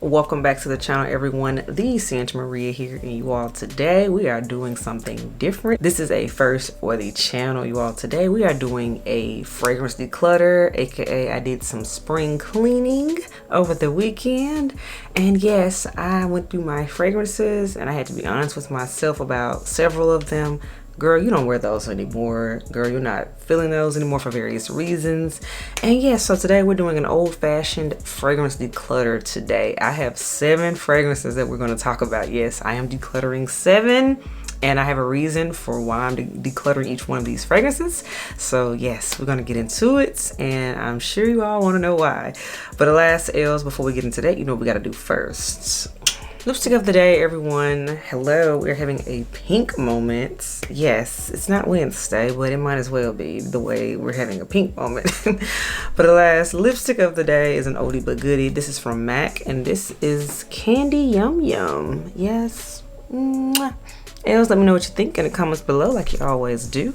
welcome back to the channel, everyone. The Santa Maria here, and you all, today we are doing something different. This is a first for the channel, you all. Today we are doing a fragrance declutter, aka I did some spring cleaning over the weekend, and yes, I went through my fragrances and I had to be honest with myself about several of them. Girl, you don't wear those anymore. Girl, you're not feeling those anymore for various reasons. And yeah, so today we're doing an old-fashioned fragrance declutter today. I have 7 fragrances that we're going to talk about. Yes, I am decluttering 7. And I have a reason for why I'm decluttering each one of these fragrances. So yes, we're gonna get into it, and I'm sure you all wanna know why. But alas, elves, before we get into that, you know what we gotta do first. Lipstick of the day, everyone. Hello, we're having a pink moment. Yes, it's not Wednesday, but it might as well be the way we're having a pink moment. But alas, lipstick of the day is an oldie but goodie. This is from MAC, and this is Candy Yum Yum. Yes. Mwah. Elves, let me know what you think in the comments below, like you always do,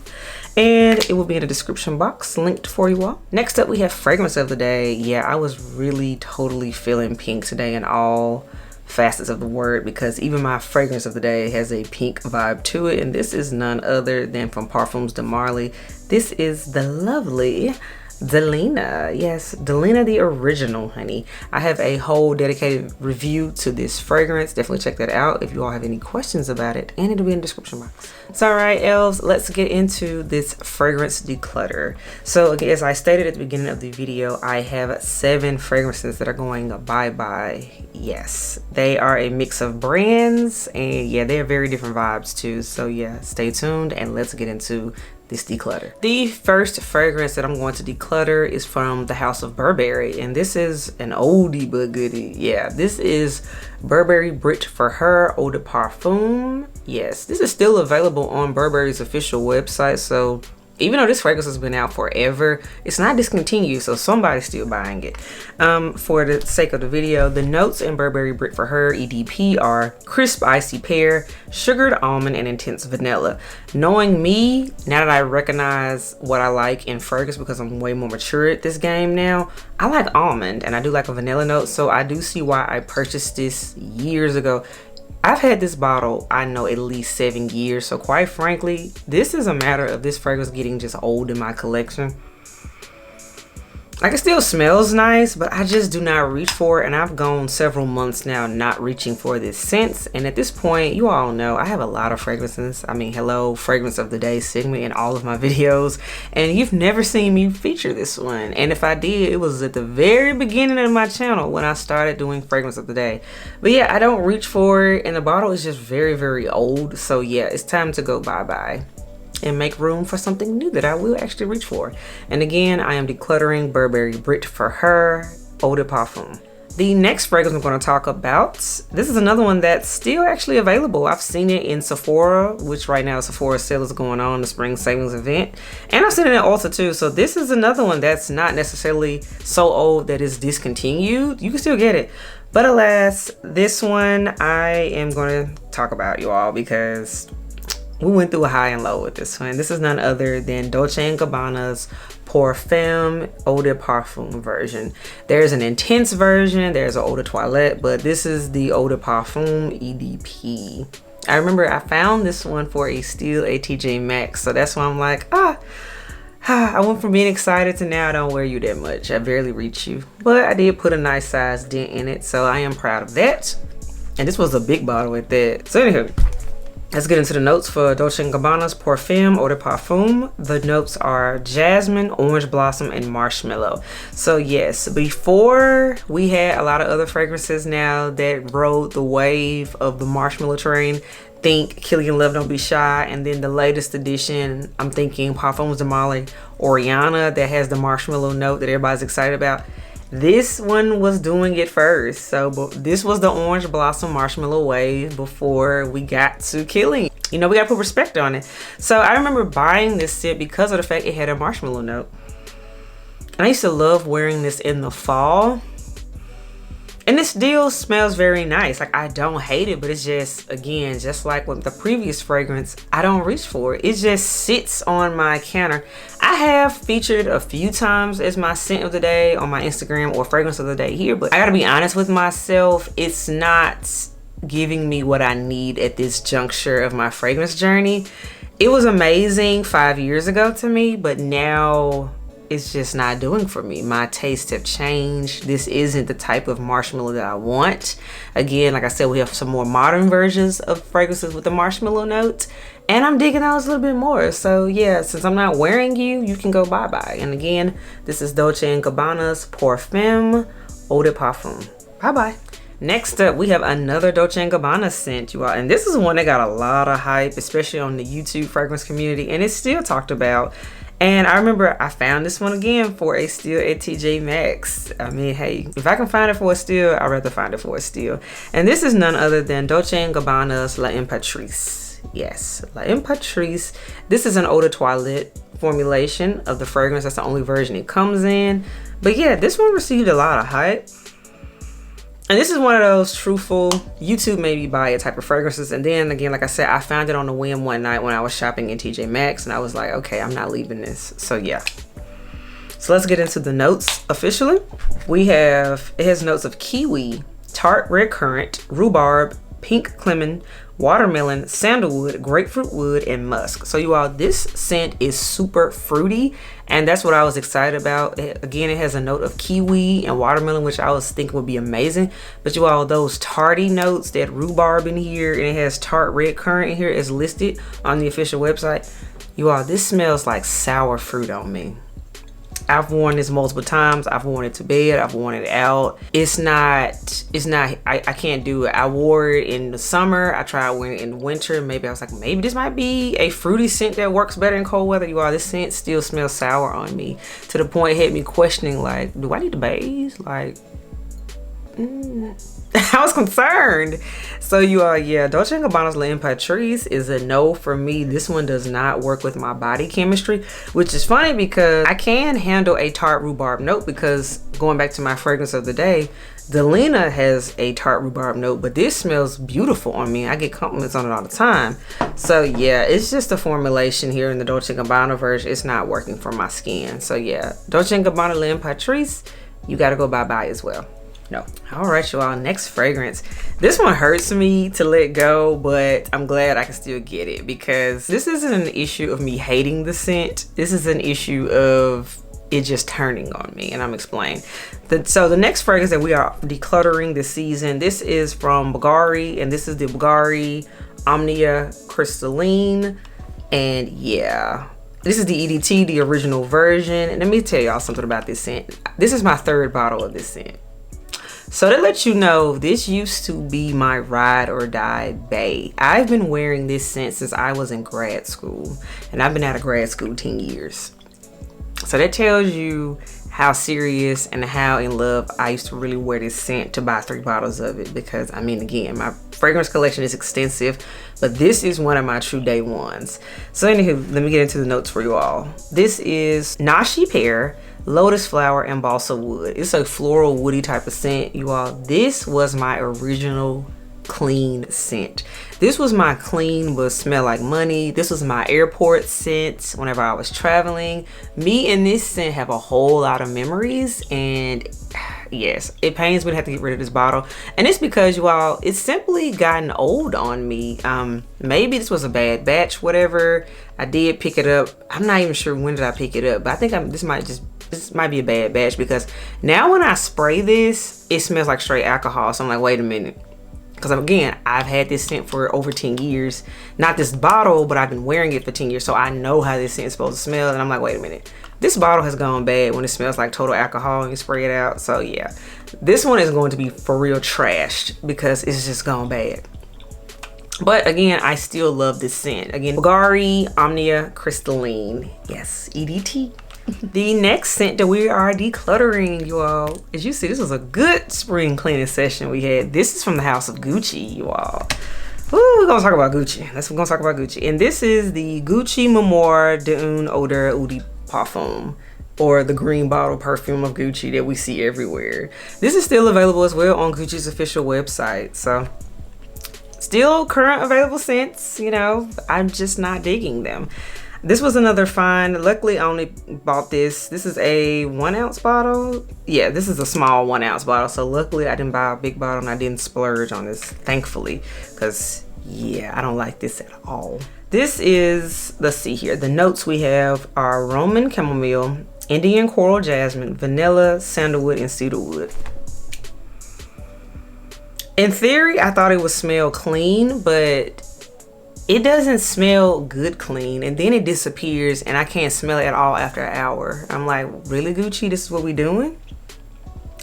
and it will be in the description box linked for you all. Next up, we have fragrance of the day. Yeah, I was really totally feeling pink today in all facets of the word, because even my fragrance of the day has a pink vibe to it, and this is none other than from Parfums de Marly. This is the lovely Delina. Yes, Delina the original, honey. I have a whole dedicated review to this fragrance. Definitely check that out if you all have any questions about it, and it'll be in the description box. So all right, elves, let's get into this fragrance declutter. So again, as I stated at the beginning of the video, I have 7 fragrances that are going bye-bye. Yes, they are a mix of brands, and yeah, they're very different vibes too. So yeah, stay tuned and let's get into this declutter. The first fragrance that I'm going to declutter is from the house of Burberry, and this is an oldie but goodie. Yeah, this is Burberry Brit for Her Eau de Parfum. Yes, this is still available on Burberry's official website, so even though this fragrance has been out forever, it's not discontinued, so somebody's still buying it. For the sake of the video, the notes in Burberry Brit for Her EDP are crisp icy pear, sugared almond, and intense vanilla. Knowing me, now that I recognize what I like in fragrance because I'm way more mature at this game now, I like almond and I do like a vanilla note, so I do see why I purchased this years ago. I've had this bottle, I know, at least 7 years. So quite frankly, this is a matter of this fragrance getting just old in my collection. Like, it still smells nice, but I just do not reach for it. And I've gone several months now not reaching for this scent. And at this point, you all know I have a lot of fragrances. I mean, hello, fragrance of the day segment in all of my videos. And you've never seen me feature this one. And if I did, it was at the very beginning of my channel when I started doing fragrance of the day. But yeah, I don't reach for it. And the bottle is just very, very old. So yeah, it's time to go bye-bye and make room for something new that I will actually reach for. And again, I am decluttering Burberry Brit for Her Eau de Parfum. The next fragrance I'm going to talk about, this is another one that's still actually available. I've seen it in Sephora, which right now Sephora sale is going on, the spring savings event, and I've seen it in Ulta too. So this is another one that's not necessarily so old that it's discontinued. You can still get it, but alas, this one I am going to talk about, you all, because we went through a high and low with this one. This is none other than Dolce & Gabbana's Pour Femme Eau de Parfum version. There's an intense version, there's an Eau de Toilette, but this is the Eau de Parfum EDP. I remember I found this one for a steal at TJ Maxx, so that's why I'm like, I went from being excited to now I don't wear you that much. I barely reach you, but I did put a nice size dent in it, so I am proud of that. And this was a big bottle at that. So anywho, let's get into the notes for Dolce & Gabbana's Pour Femme Eau de Parfum. The notes are jasmine, orange blossom, and marshmallow. So yes, before we had a lot of other fragrances now that rode the wave of the marshmallow train. Think Killian Love Don't Be Shy, and then the latest edition, I'm thinking Parfums de Marly Oriana, that has the marshmallow note that everybody's excited about. This one was doing it first. So this was the orange blossom marshmallow wave before we got to Killing. You know, we gotta put respect on it. So I remember buying this scent because of the fact it had a marshmallow note. And I used to love wearing this in the fall. And it still smells very nice. Like, I don't hate it, but it's just, again, just like with the previous fragrance, I don't reach for it. It just sits on my counter. I have featured a few times as my scent of the day on my Instagram or fragrance of the day here, but I gotta be honest with myself, it's not giving me what I need at this juncture of my fragrance journey. It was amazing 5 years ago to me, but now it's just not doing for me. My tastes have changed. This isn't the type of marshmallow that I want. Again, like I said, we have some more modern versions of fragrances with the marshmallow note, and I'm digging those a little bit more. So yeah, since I'm not wearing you can go bye-bye. And again, this is Dolce & Gabbana's Parfum Eau de Parfum. Bye-bye. Next up, we have another Dolce & Gabbana scent, you all. And this is one that got a lot of hype, especially on the YouTube fragrance community, and it's still talked about. And I remember I found this one again for a steal at TJ Maxx. I mean, hey, if I can find it for a steal, I'd rather find it for a steal. And this is none other than Dolce & Gabbana's L'Imperatrice. Yes, L'Imperatrice. This is an eau de toilette formulation of the fragrance. That's the only version it comes in. But yeah, this one received a lot of hype. And this is one of those truthful, YouTube made me buy it type of fragrances. And then again, like I said, I found it on a whim one night when I was shopping in TJ Maxx, and I was like, okay, I'm not leaving this. So yeah. So let's get into the notes officially. It has notes of kiwi, tart red currant, rhubarb, pink lemon, watermelon, sandalwood, grapefruit wood, and musk. So you all, this scent is super fruity, and that's what I was excited about. Again, it has a note of kiwi and watermelon, which I was thinking would be amazing. But you all, those tarty notes, that rhubarb in here, and it has tart red currant in here, is listed on the official website. You all, this smells like sour fruit on me. I've worn this multiple times. I've worn it to bed. I've worn it out. I can't do it. I wore it in the summer. I tried wearing it in winter. Maybe I was like, maybe this might be a fruity scent that works better in cold weather. You all, this scent still smells sour on me, to the point it had me questioning, like, do I need to bathe? Like, I was concerned. So you all, yeah, Dolce & Gabbana's L'Imperatrice is a no for me. This one does not work with my body chemistry, which is funny because I can handle a tart rhubarb note, because going back to my fragrance of the day, Delina has a tart rhubarb note, but this smells beautiful on me. I get compliments on it all the time. So yeah, it's just a formulation here in the Dolce & Gabbana version. It's not working for my skin. So yeah, Dolce & Gabbana L'Imperatrice, you gotta go bye-bye as well. No. All right, y'all, next fragrance. This one hurts me to let go, but I'm glad I can still get it, because this isn't an issue of me hating the scent. This is an issue of it just turning on me, and I'm explaining. So the next fragrance that we are decluttering this season, this is from Bvlgari, and this is the Bvlgari Omnia Crystalline. And yeah, this is the EDT, the original version. And let me tell y'all something about this scent. This is my third bottle of this scent. So to let you know, this used to be my ride or die bae. I've been wearing this scent since I was in grad school, and I've been out of grad school 10 years. So that tells you how serious and how in love I used to really wear this scent, to buy 3 bottles of it, because I mean, again, my fragrance collection is extensive, but this is one of my true day ones. So anywho, let me get into the notes for you all. This is Nashi pear, lotus flower, and balsa wood. It's a floral woody type of scent, you all. This was my original clean scent. This was my clean but smell like money. This was my airport scent whenever I was traveling. Me and this scent have a whole lot of memories, and yes, it pains me to have to get rid of this bottle. And it's because, you all, it's simply gotten old on me. Maybe this was a bad batch, whatever. I did pick it up. I'm not even sure when did I pick it up, but I think this might be a bad batch, because now when I spray this, it smells like straight alcohol. So I'm like, wait a minute. Because again, I've had this scent for over 10 years. Not this bottle, but I've been wearing it for 10 years. So I know how this scent is supposed to smell. And I'm like, wait a minute. This bottle has gone bad when it smells like total alcohol and you spray it out. So yeah, this one is going to be for real trashed, because it's just gone bad. But again, I still love this scent. Again, Bvlgari Omnia Crystalline. Yes, EDT. The next scent that we are decluttering, you all, as you see, this was a good spring cleaning session we had. This is from the house of Gucci, you all. Ooh, we're gonna talk about Gucci. We're gonna talk about Gucci. And this is the Gucci Mémoire d'une odeur eau de parfum. or the green bottle perfume of Gucci that we see everywhere. This is still available as well on Gucci's official website. So still current available scents, you know, I'm just not digging them. This was another find. Luckily, I only bought this. This is a 1 ounce bottle. Yeah, this is a small 1 ounce bottle. So luckily, I didn't buy a big bottle and I didn't splurge on this, thankfully. Because, yeah, I don't like this at all. This is, let's see here. The notes we have are Roman chamomile, Indian coral jasmine, vanilla, sandalwood, and cedarwood. In theory, I thought it would smell clean, but it doesn't smell good clean, and then it disappears and I can't smell it at all after an hour. I'm like, really, Gucci, this is what we doing?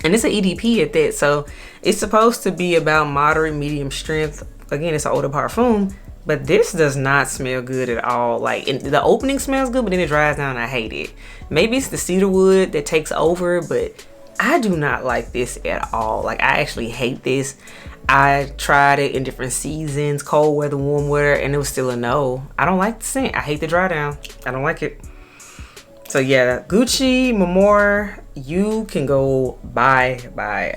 And it's an EDP at that, so it's supposed to be about moderate medium strength. Again, it's an eau de parfum, but this does not smell good at all. Like, the opening smells good, but then it dries down and I hate it. Maybe it's the cedarwood that takes over, but I do not like this at all. Like, I actually hate this. I tried it in different seasons, cold weather, warm weather, and it was still a no. I don't like the scent. I hate the dry down. I don't like it. So yeah, Gucci, Memoir, you can go bye.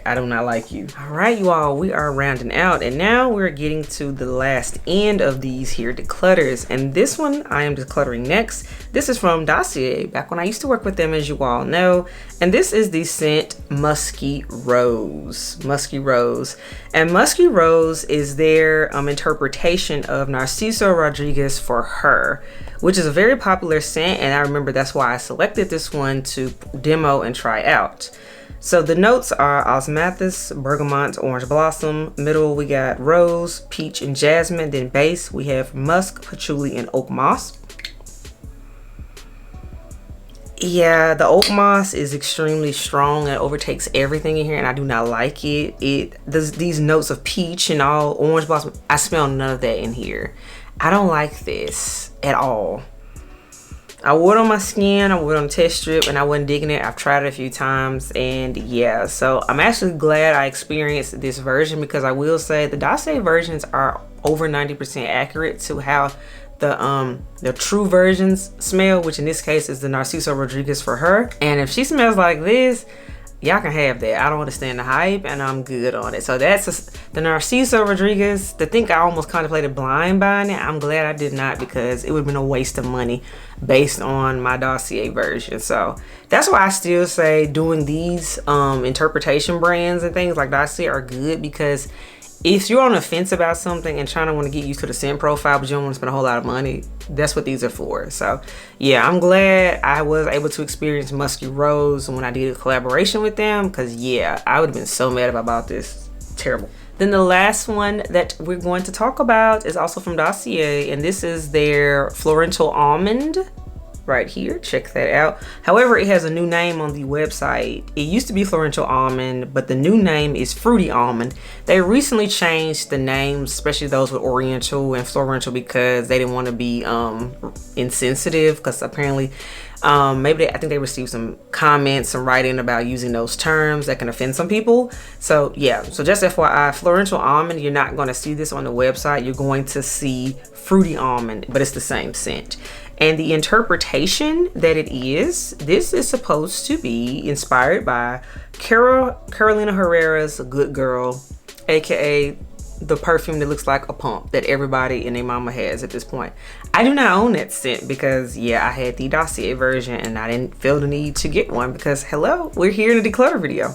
I do not like you. All right, you all, we are rounding out, and now we're getting to the last end of these here declutters. And this one I am decluttering next. This is from Dossier, back when I used to work with them, as you all know. And this is the scent Musky Rose. Musky Rose. And Musky Rose is their interpretation of Narciso Rodriguez For Her, which is a very popular scent, and I remember that's why I selected this one to demo and try out. So the notes are osmanthus, bergamot, orange blossom. Middle we got rose, peach, and jasmine. Then base we have musk, patchouli, and oak moss. Yeah, the oak moss is extremely strong and overtakes everything in here, and I do not like it. These notes of peach and all orange blossom, I smell none of that in here. I don't like this at all. I wore it on my skin, I wore it on a test strip, and I wasn't digging it. I've tried it a few times, and yeah, so I'm actually glad I experienced this version, because I will say the Dossier versions are over 90% accurate to how the true versions smell, which in this case is the Narciso Rodriguez For Her. And if she smells like this, y'all can have that. I don't understand the hype, and I'm good on it. So that's the Narciso Rodriguez. To think I almost contemplated blind buying it, I'm glad I did not, because it would have been a waste of money based on my Dossier version. So that's why I still say doing these interpretation brands and things like Dossier are good, because if you're on the fence about something and trying to want to get used to the scent profile, but you don't want to spend a whole lot of money, that's what these are for. So yeah, I'm glad I was able to experience Musky Rose when I did a collaboration with them, because yeah, I would have been so mad if I bought this. Terrible. Then the last one that we're going to talk about is also from Dossier, and this is their Florential Almond. Right here, check that out. However, it has a new name on the website. It used to be Florential Almond, but the new name is Fruity Almond. They recently changed the names, especially those with Oriental and Florential, because they didn't want to be insensitive, because apparently I think they received some comments, some writing about using those terms that can offend some people. So yeah, so just FYI, Florential Almond, you're not going to see this on the website. You're going to see Fruity Almond, but it's the same scent. And the interpretation that it is, this is supposed to be inspired by Carolina Herrera's Good Girl, aka the perfume that looks like a pump that everybody and their mama has at this point. I do not own that scent, because yeah, I had the Dossier version and I didn't feel the need to get one, because hello, we're here in a declutter video.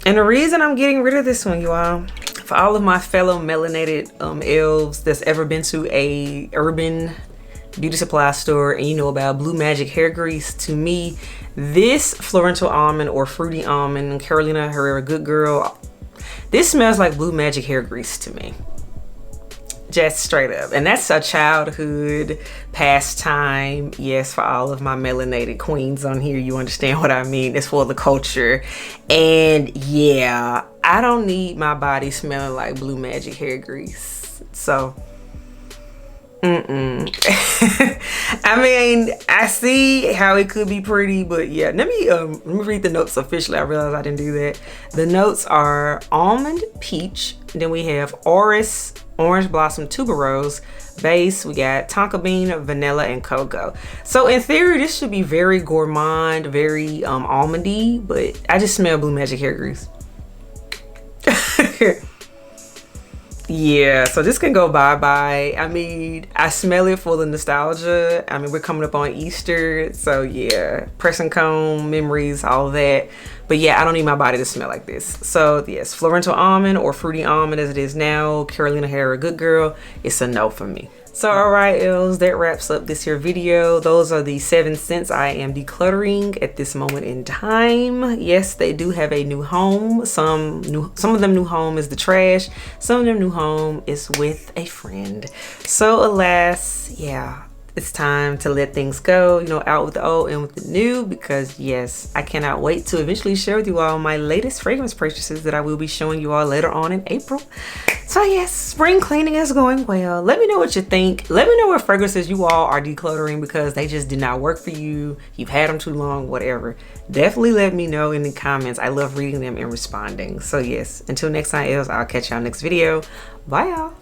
And the reason I'm getting rid of this one, you all, for all of my fellow melanated elves that's ever been to a urban beauty supply store and you know about Blue Magic hair grease, to me, this Florential Almond or Fruity Almond, Carolina Herrera Good Girl, this smells like Blue Magic hair grease to me. Just straight up. And that's a childhood pastime. Yes, for all of my melanated queens on here, you understand what I mean. It's for the culture. And yeah, I don't need my body smelling like Blue Magic hair grease. So I mean, I see how it could be pretty, but yeah, let me read the notes officially. I realized I didn't do that. The notes are almond, peach, then we have orris, orange blossom, tuberose. Base, we got tonka bean, vanilla, and cocoa. So in theory, this should be very gourmand, very almondy, but I just smell Blue Magic hair grease. Yeah, so this can go bye-bye. I mean, I smell it for the nostalgia. I mean, we're coming up on Easter, so yeah, press and comb, memories, all that. But yeah, I don't need my body to smell like this. So yes, Florental almond or fruity almond as it is now, Carolina Herrera Good Girl, it's a no for me. So all right, elves, that wraps up this here video. Those are the 7 scents I am decluttering at this moment in time. Yes, they do have a new home. Some of them new home is the trash. Some of them new home is with a friend. So alas, yeah, it's time to let things go, you know, out with the old and with the new, because yes, I cannot wait to eventually share with you all my latest fragrance purchases that I will be showing you all later on in April. So yes, spring cleaning is going well. Let me know what you think. Let me know what fragrances you all are decluttering because they just did not work for you. You've had them too long, whatever. Definitely let me know in the comments. I love reading them and responding. So yes, until next time, elves, I'll catch y'all next video. Bye y'all.